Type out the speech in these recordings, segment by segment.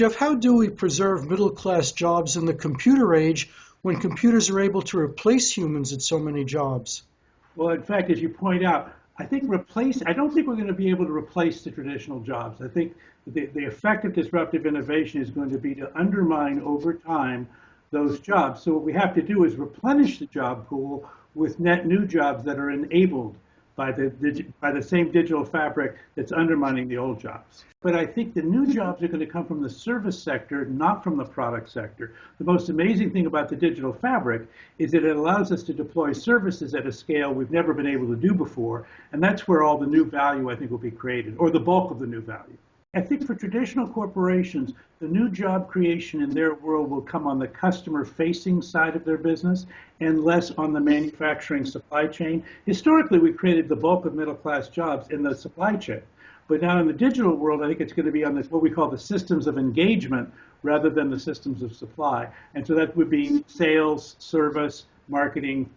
Jeff, how do we preserve middle-class jobs in the computer age when computers are able to replace humans at so many jobs? Well, in fact, as you point out, I don't think we're going to be able to replace the traditional jobs. I think the effect of disruptive innovation is going to be to undermine over time those jobs. So what we have to do is replenish the job pool with net new jobs that are enabled by the same digital fabric that's undermining the old jobs. But I think the new jobs are going to come from the service sector, not from the product sector. The most amazing thing about the digital fabric is that it allows us to deploy services at a scale we've never been able to do before, and that's where all the new value, I think, will be created, or the bulk of the new value. I think for traditional corporations, the new job creation in their world will come on the customer-facing side of their business and less on the manufacturing supply chain. Historically, we created the bulk of middle-class jobs in the supply chain. But now in the digital world, I think it's going to be on what we call the systems of engagement rather than the systems of supply. And so that would be sales, service, marketing,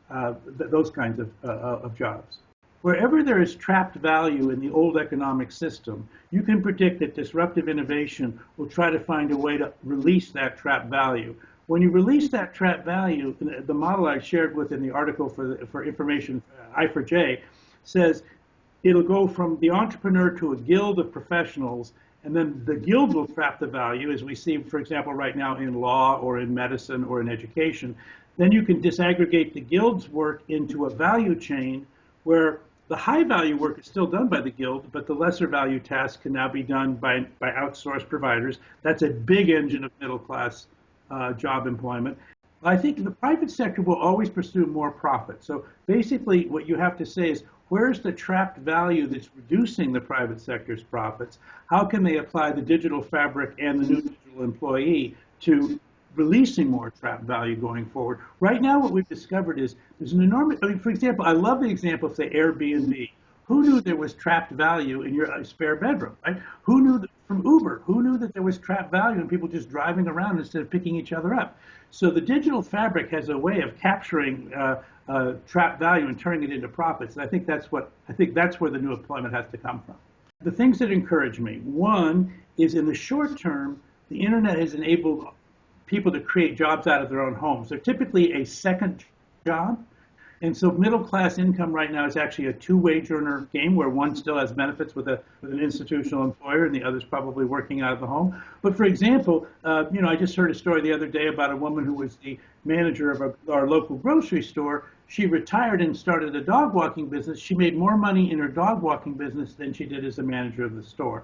those kinds of jobs. Wherever there is trapped value in the old economic system, you can predict that disruptive innovation will try to find a way to release that trapped value. When you release that trapped value, the model I shared with in the article for information, I4J, says it'll go from the entrepreneur to a guild of professionals, and then the guild will trap the value, as we see, for example, right now in law or in medicine or in education. Then you can disaggregate the guild's work into a value chain where the high value work is still done by the guild, but the lesser value tasks can now be done by outsourced providers. That's a big engine of middle class job employment. I think the private sector will always pursue more profit. So basically what you have to say is, where's the trapped value that's reducing the private sector's profits? How can they apply the digital fabric and the new digital employee to releasing more trapped value going forward? Right now, what we've discovered is there's an enormous, for example, I love the example of, say, Airbnb. Who knew there was trapped value in your spare bedroom, right? Who knew that from Uber? Who knew that there was trapped value in people just driving around instead of picking each other up? So the digital fabric has a way of capturing trapped value and turning it into profits. And I think that's where the new employment has to come from. The things that encourage me, one is in the short term, the internet has enabled people to create jobs out of their own homes. They're typically a second job. And so middle class income right now is actually a two-wage earner game where one still has benefits with an institutional employer and the other's probably working out of the home. But for example, I just heard a story the other day about a woman who was the manager of our local grocery store. She retired and started a dog walking business. She made more money in her dog walking business than she did as a manager of the store.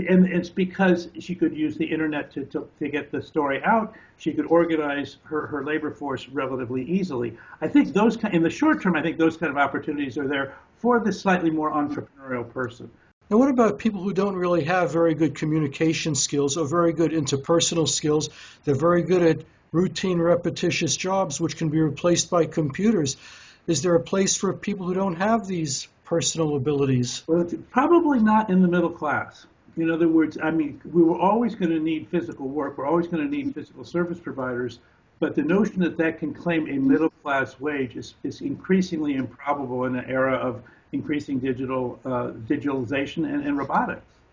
And it's because she could use the internet to get the story out. She could organize her labor force relatively easily. I think in the short term, I think those kind of opportunities are there for the slightly more entrepreneurial person. And what about people who don't really have very good communication skills or very good interpersonal skills? They're very good at routine, repetitious jobs, which can be replaced by computers. Is there a place for people who don't have these personal abilities? Well, it's probably not in the middle class. In other words, we were always going to need physical work. We're always going to need physical service providers. But the notion that can claim a middle class wage is increasingly improbable in an era of increasing digitalization and robotics.